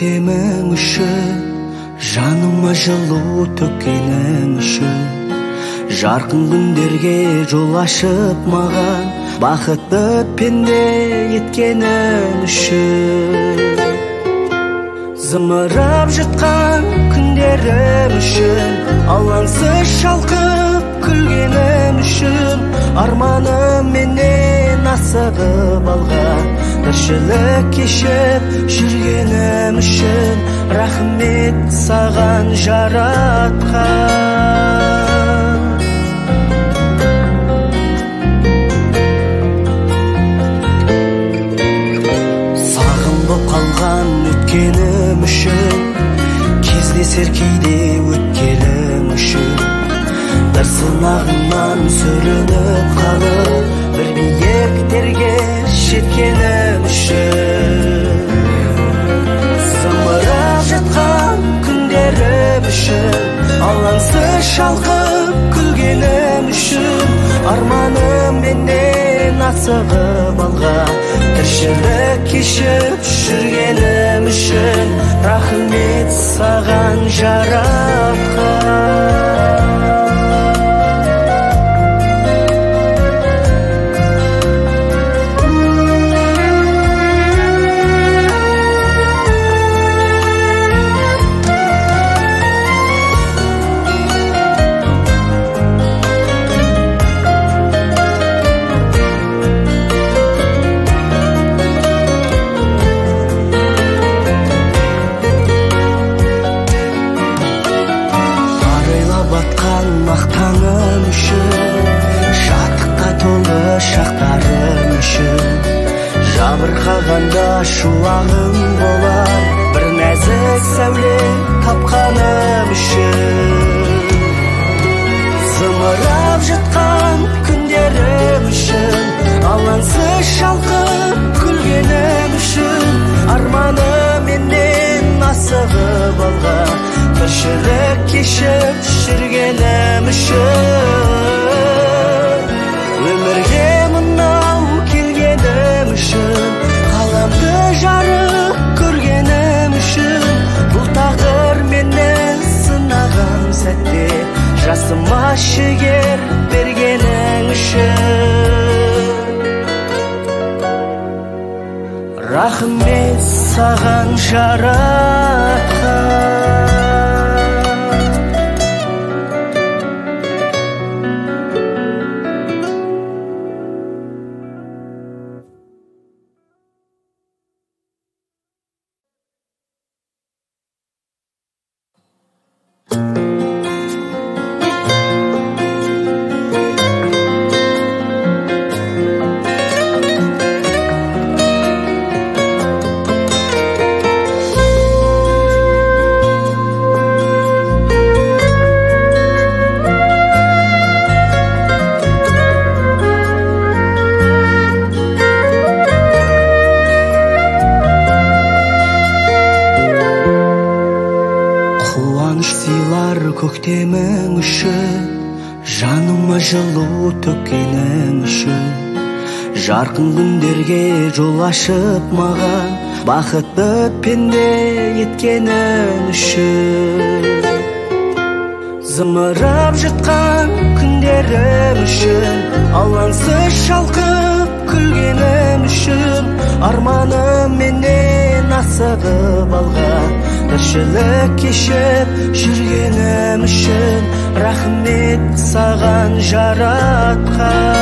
көктемің үшін, жаныма жылу төккенің үшін, жарқын күндерге жол ашып маған бақытты пенде еткенің үшін. Зымырап жатқан күндерім үшін, алаңсыз шалқып күлгенім үшін, арманым менен асығып алған тіршілік кешіп жүргенім үшін, рахмет саған жаратқан. Сағынып қалған өткенім үшін, кездесер кейде өткелім үшін, бір сынағынан сүрініп қалып, бір биіктерге жеткенім үшін. Зымырап жатқан күндерім үшін, алаңсыз шалқып күлгенім үшін, арманым менен асығып алған тіршілік кешіп жүргенім үшін, рахмет саған жаратқан. Мақтаным үшін, шаттыққа толы шақтарым үшін, жабырқағанда шуағым болар бір нәзік сәуле тапқаным үшін. Зымырап жатқан күндерім үшін, алаңсыз шалқып күлгенім үшін, арманым менен асығып алған тіршілік кешіп жүргенім үшін. Өмірге мынау келгенім үшін, ғаламды жарық көргенім үшін, бұл тағдыр мені сынаған сәтте жасыма жігер бергенің үшін. Рахмет саған жаратқан. Көктемің үшін, жаныма жылу төккенің үшін, жарқын күндерге жол ашып маған бақытты пенде еткенің үшін. Зымырап жатқан күндерім үшін, алаңсыз шалқып күлгенім үшін, арманым менен асығып алған тіршілік кешіп жүргенім үшін, рахмет саған жаратқан.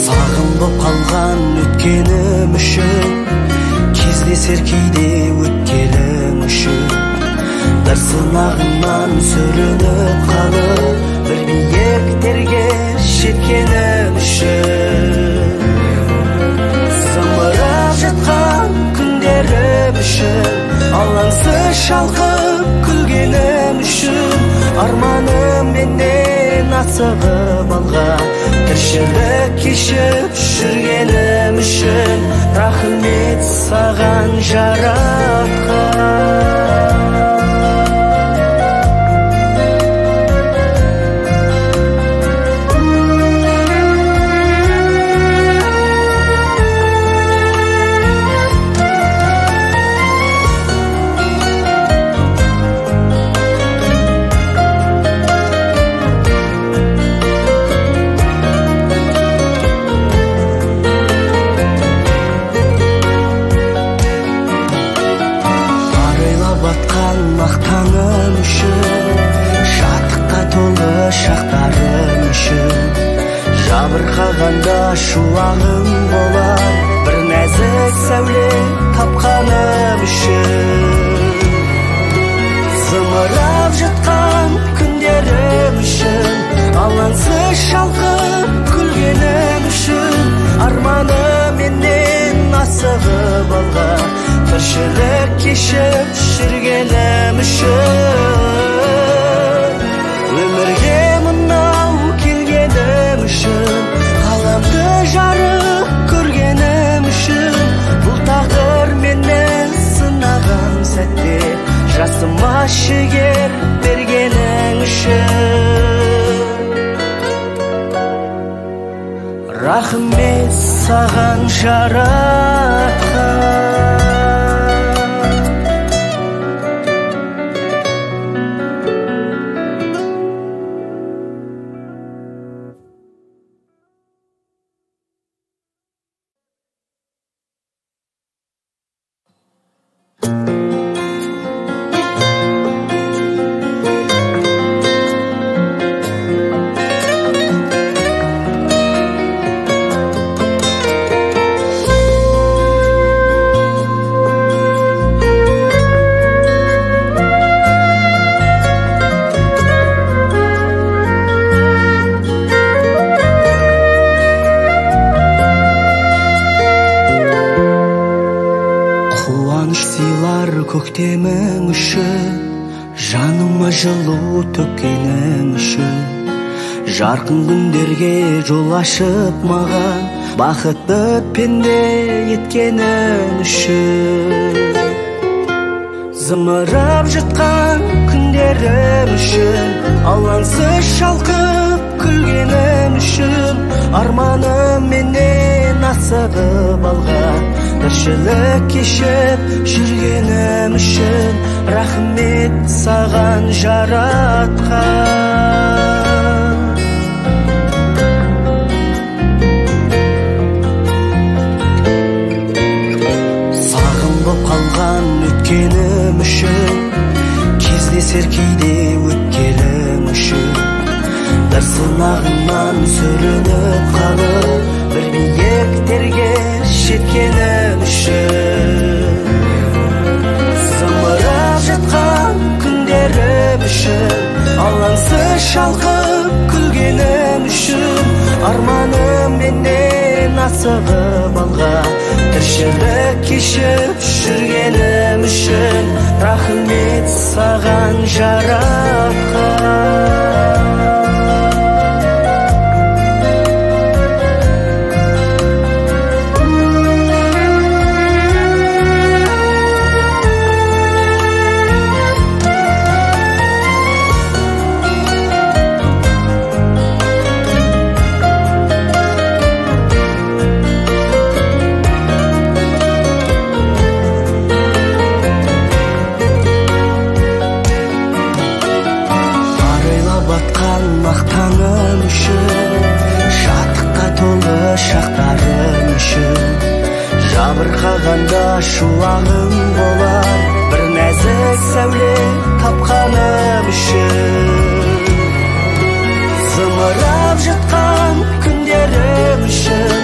Сағынып қалған өткенім үшін, кездесер кейде өткелім үшін, бір сынағынан сүрініп қалып, бір биіктерге жеткенім үшін. Зымырап жатқан күндерім үшін, алаңсыз шалқып күлгенім үшін, арманым менен асығып алған тіршілік кешіп жүргенім үшін, рахмет саған жаратқан. шақтарым үшін жабырқағанда шуағым болар бір нәзік сәуле тапқаным үшін зымырап жатқан күндерім үшін алаңсыз шалқып күлгенім үшін арманым менен асығып алған тіршілік кешіп жүргенім үшін өмірге мынау келгенім үшін ғаламды жарық көргенім үшін бұл тағдыр мені сынаған сәтте жасыма жігер бергенің үшін рахмет саған жаратқан көктемің үшін жаныма жылу төккенің үшін жарқын күндерге жол ашып маған бақытты пенде еткенің үшін зымырап жатқан күндерім үшін алаңсыз шалқып күлгенім үшін арманым менен асығып алған тіршілік кешіп жүргенім үшін рахмет саған жаратқан сағым боп қалған өткенім үшін кездесер кейде өткелім үшін бір сынағынан сүрініп қалып бір биіктерге жеткенім үшін зымырап жатқан күндерім үшін алаңсыз шалқып күлгенім үшін арманым менен асығып алған тіршілік кешіп жүргенім үшін рахмет саған жаратқан мақтаным үшін шаттыққа толы шақтарым үшін жабырқағанда шуағым болар бір нәзік сәуле тапқаным үшін зымырап жатқан күндерім үшін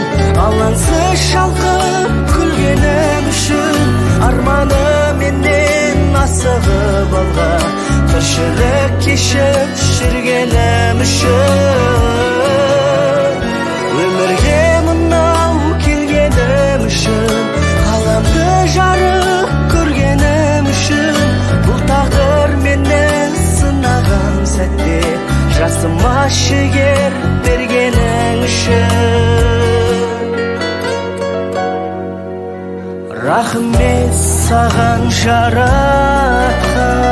алаңсыз шалқып күлгенім үшін арманым менен асығып алған тіршілік кешіп жүргенім үшін өмірге мынау келгенім үшін ғаламды жарық көргенім үшін бұл тағдыр мені сынаған сәтте жасыма жігер бергенің үшін рахмет саған жаратқан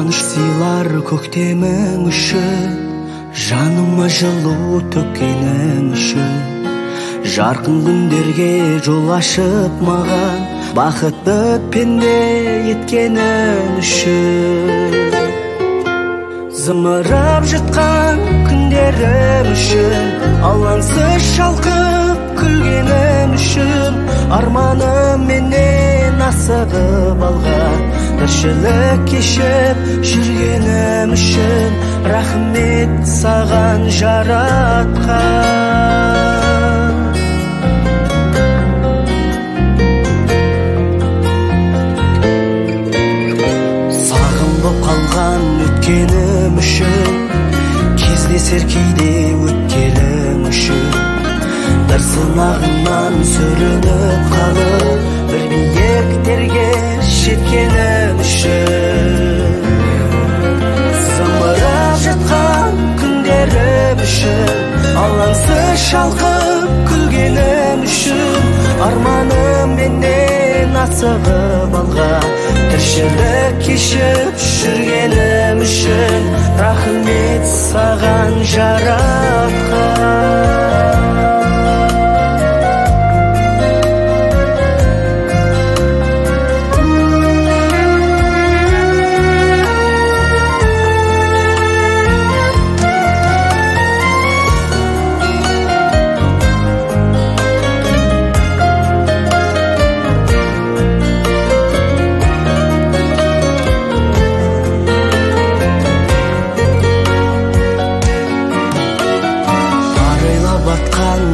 Қуаныш сыйлар көктемің үшін, жаныма жылу төккенің үшін, жарқын күндерге жол ашып маған бақытты пенде еткенің үшін. Зымырап жатқан күндерім үшін, алаңсыз шалқып күлгенім үшін, арманым менен асығып алған тіршілік кешіп жүргенім үшін, рахмет саған жаратқан. Сағым боп қалған өткенім үшін, кездесер кейде өткелім үшін, бір сынағынан сүрініп қалып, бір биіктерге жеткенім үшін. Зымырап жатқан күндерім үшін, алаңсыз шалқып күлгенім үшін, арманым менен асығып алған тіршілік кешіп жүргенім үшін, рахмет саған жаратқан.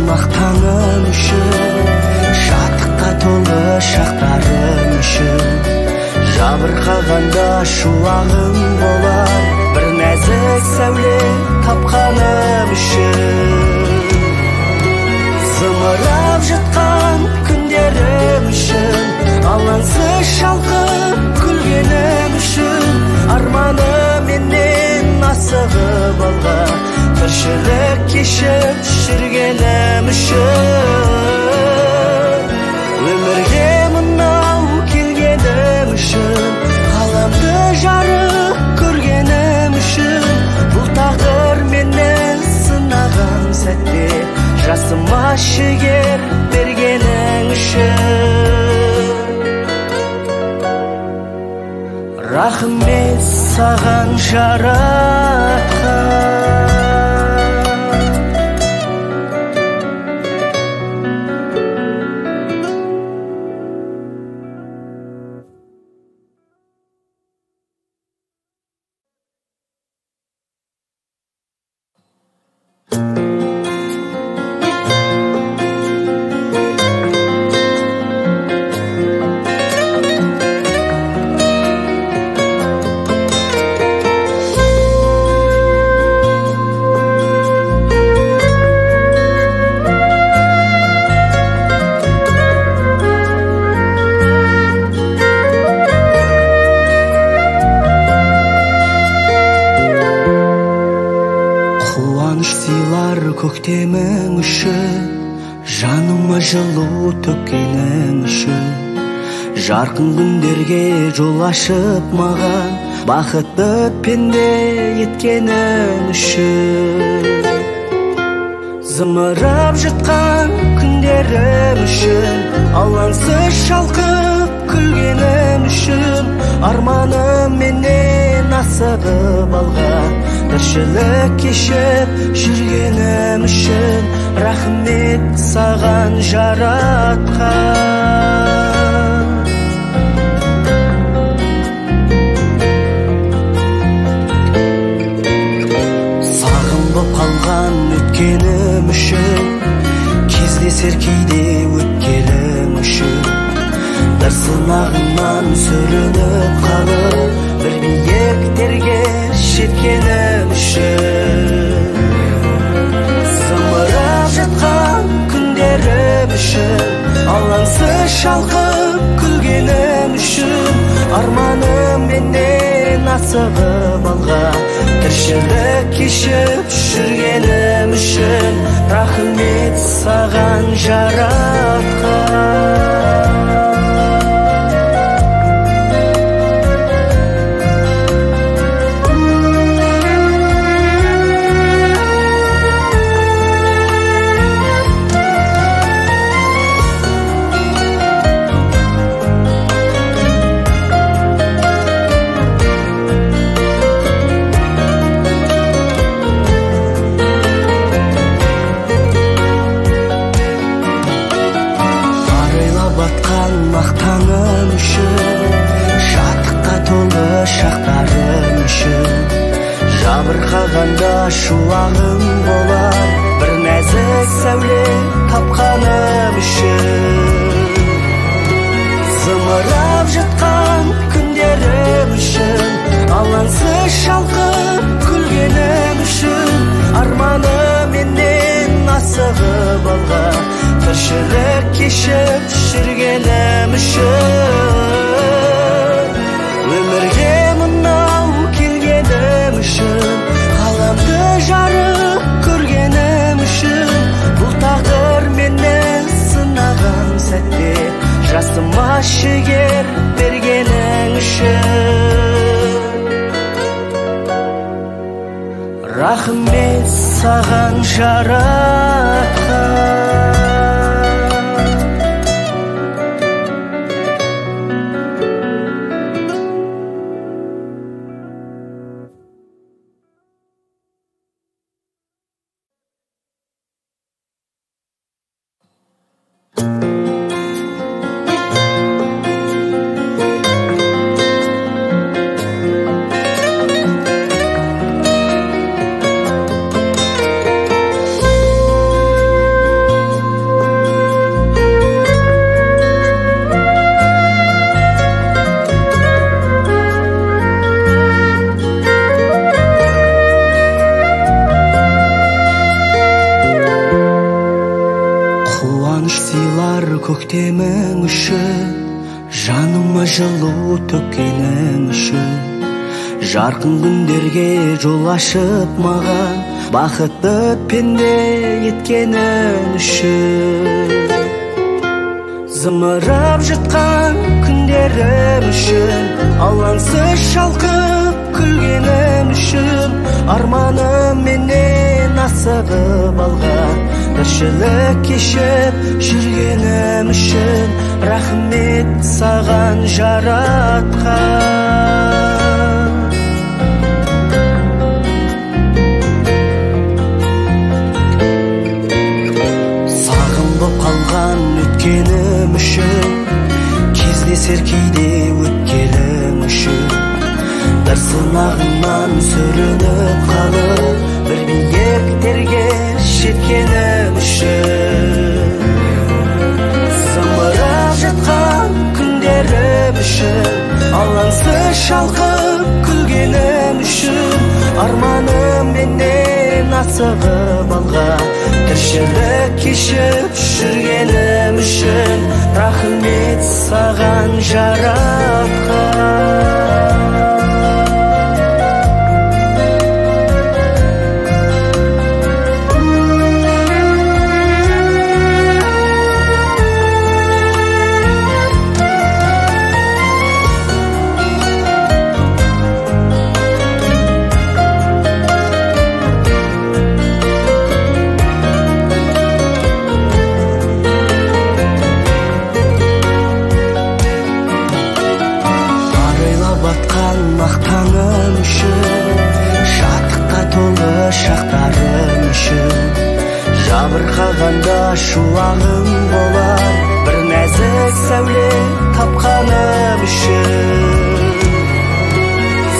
Мақтаным үшін, шаттыққа толы шақтарым үшін, жабырқағанда шуағым болар бір нәзік сәуле тапқаным үшін. Зымырап жатқан күндерім үшін, алаңсыз шалқып күлгенім үшін, арманым менен асығып алған тіршілік кешіп жүргенім үшін. Өмірге мынау келгенім үшін, ғаламды жарық көргенім үшін, бұл тағдыр мені сынаған сәтте жасыма жігер бергенің үшін. Рахмет саған жаратқан. Көктемің үшін, жаныма жылу төккенің үшін, жарқын күндерге жол ашып маған бақытты пенде еткенің үшін. Зымырап жатқан күндерім үшін, алаңсыз шалқып күлгенім үшін, арманым менен асығып алған тіршілік кешіп жүргенім үшін, рахмет саған жаратқан. Сағым боп қалған өткенім үшін, кездесер кейде өткелім үшін, бір сынағынан сүрініп қалып, бір биіктерге жеткенім үшін. Зымырап жатқан күндерім үшін, алаңсыз шалқып күлгенім үшін, арманым менен асығып алған тіршілік кешіп жүргенім үшін, рахмет саған жаратқан. Жабырқағанда шуағым болар, бір нәзік сәуле тапқаным үшін. Зымырап жатқан күндерім үшін, алаңсыз шалқып күлгенім үшін, арманы менен асығып алған, тіршілік кешіп жүргенім үшін. Өмірге мынау келгенім үшін, ғаламды жарық көргенім үшін, бұл тағдыр мені сынаған сәтте жасыма жігер бергенің үшін. Рахмет саған жаратқан. Көктемің үшін, жаныма жылу төккенің үшін, жарқын күндерге жол ашып маған, бақытты пенде еткенің үшін. Зымырап жатқан күндерім үшін, алаңсыз шалқып күлгенім үшін, арманым менен асығып алған, тіршілік кешіп жүргенім үшін. Рахмет саған жаратқан. Сағым боп қалған өткенім үшін, кездесер кейде өткелім үшін, бір сынағынан сүрініп қалып, бір биіктерге жеткенім үшін. Зымырап жатқан күндерім үшін, алаңсыз шалқып күлгенім үшін, арманым менен асығып алған, тіршілік кешіп жүргенім үшін. Рахмет саған жаратқан. Мақтаным үшін, шаттыққа толы шақтарым үшін, жабырқағанда шуағым болар, бір нәзік сәуле тапқаным үшін.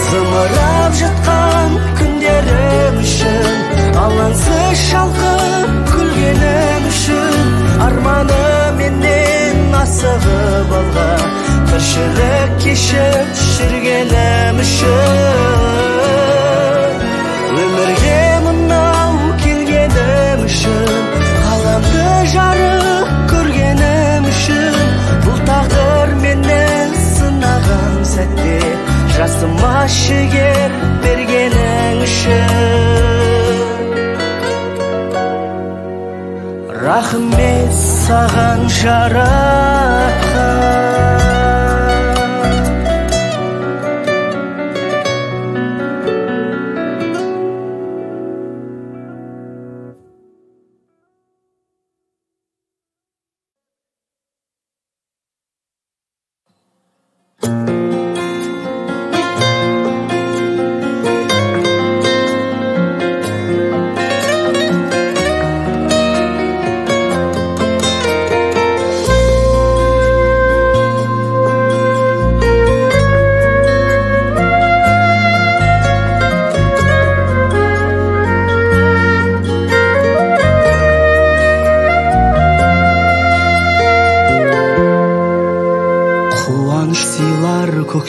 Зымырап жатқан күндерім үшін, алаңсыз шалқып күлгенім үшін, арманы менен асығып алған, тіршілік кешіп жүргенім үшін. Өмірге мынау келгенім үшін, ғаламды жарық көргенім үшін, бұл тағдыр мені сынаған сәтте жасыма жігер бергенің үшін. Рахмет саған жаратқан.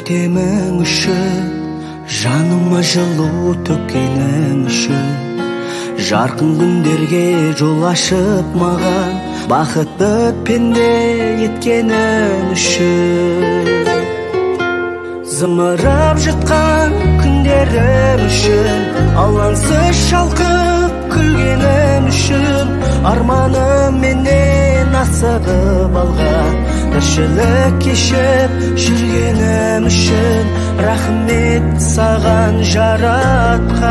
көктемің үшін, жаныма жылу төккенің үшін, жарқын күндерге жол ашып маған бақытты пенде еткенің үшін. Зымырап жатқан күндерім үшін, алаңсыз шалқып күлгенім үшін, арманым менен асығып алған, тіршілік кешіп жүргенім үшін, рахмет саған жаратқан.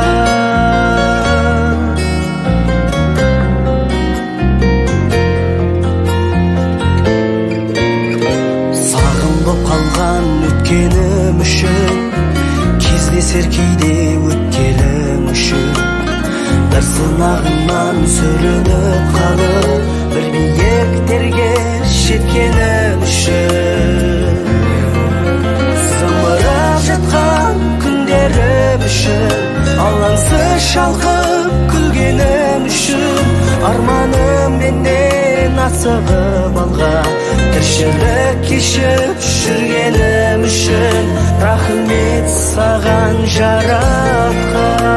Сағым боп қалған өткенім үшін, кездесер кейде өткелім үшін, бір сынағынан сүрініп қалып, бір биіктерге жеткенім үшін. Зымырап жатқан күндерім үшін, алаңсыз шалқып күлгенім үшін, арманым менен асығып алған, тіршілік кешіп жүргенім үшін, рахмет саған жаратқан.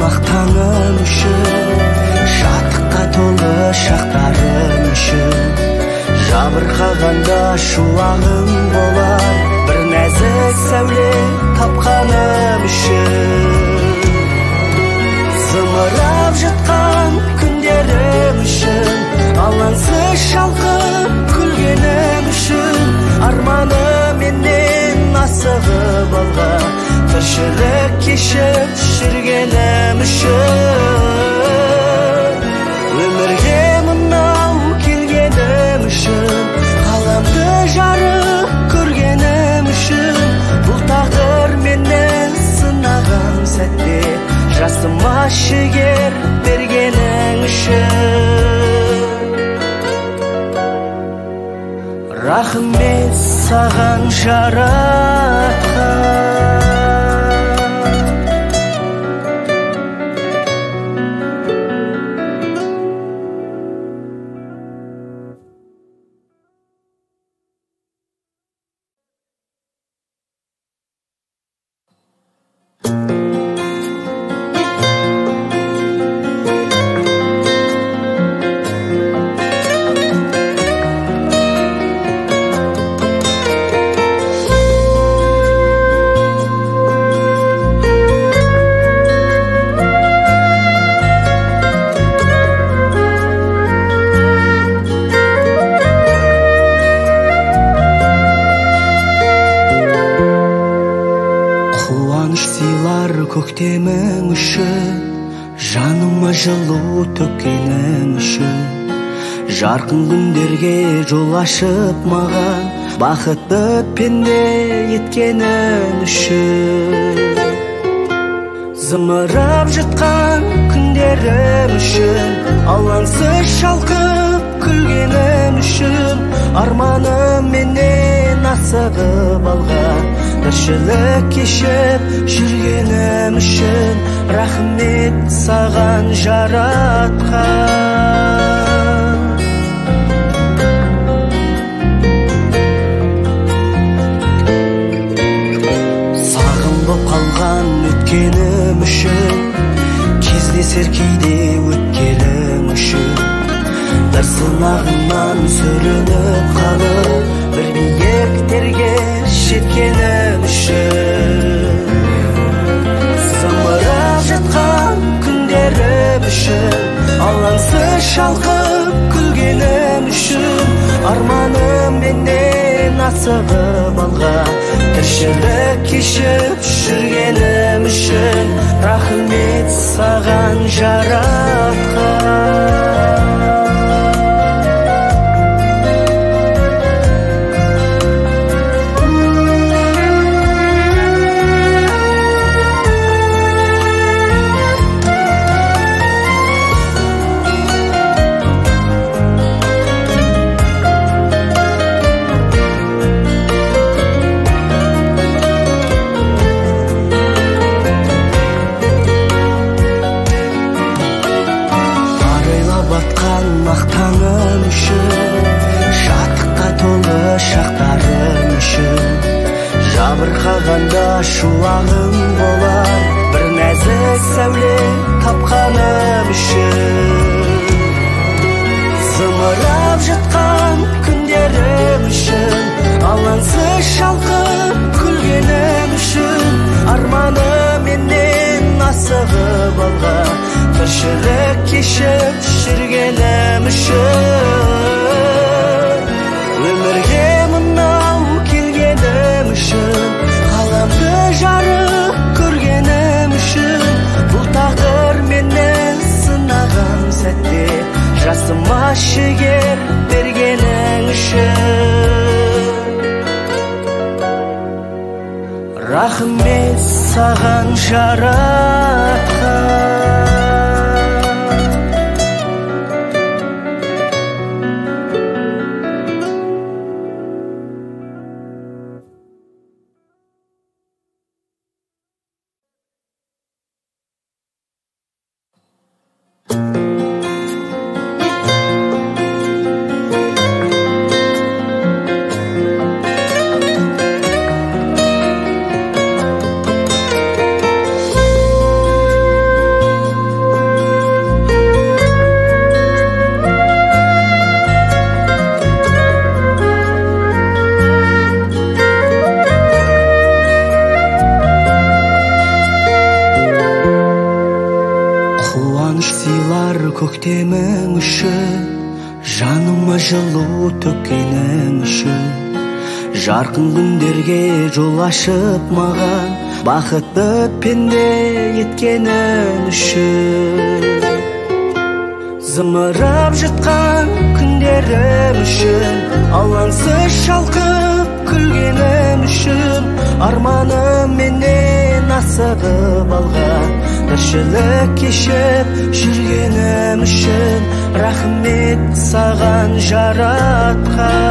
Мақтаным үшін, шаттыққа толы шақтарым үшін, жабырқағанда шуағым болар, бір нәзік сәуле тапқаным үшін. Зымырап жатқан күндерім үшін, алаңсыз шалқып күлгенім үшін, арманым менен асығып алған, тіршілік кешіп жүргенім үшін. Өмірге мынау келгенім үшін, ғаламды жарық көргенім үшін, бұл тағдыр мені сынаған сәтте, жасыма жігер бергенің үшін. Рахмет саған жаратқан. Көктемің үшін, жаныма жылу төккенің үшін, жарқын күндерге жол ашып маған бақытты пенде еткенің үшін. Зымырап жатқан күндерім үшін, алаңсыз шалқып күлгенім үшін, арманым менен асығып алған, тіршілік кешіп жүргенім үшін, рахмет саған жаратқан. Сағым боп қалған өткенім үшін, кездесер кейде өткелім үшін, бір сынағынан сүрініп қалып, бір биіктерге жеткенім үшін. Зымырап жатқан күндерім үшін, алаңсыз шалқып күлгенім үшін, арманым менен асығып алған, тіршілік кешіп жүргенім үшін, рахмет саған жаратқан. бағың болар, бір нәзік сәуле тапқаным үшін. Зымырап жатқан күндерім үшін, алаңсыз шалқып күлгенім үшін, арманым менен асығып алған, тіршілік кешіп жүргенім үшін. Өмірге мынау келгенім үшін, ғаламды жарық көргенім үшін, бұл тағдыр мені сынаған сәтте жасыма жігер бергенің үшін. Рахмет саған жаратқан. Көктемің үшін, жаныма жылу төккенің үшін, жарқын күндерге жол ашып маған, бақытты пенде еткенің үшін. Зымырап жатқан күндерім үшін, алаңсыз шалқып күлгенім үшін, арманым менен асығып алған, тіршілік кешіп жүргенім үшін. Рахмет саған жаратқан.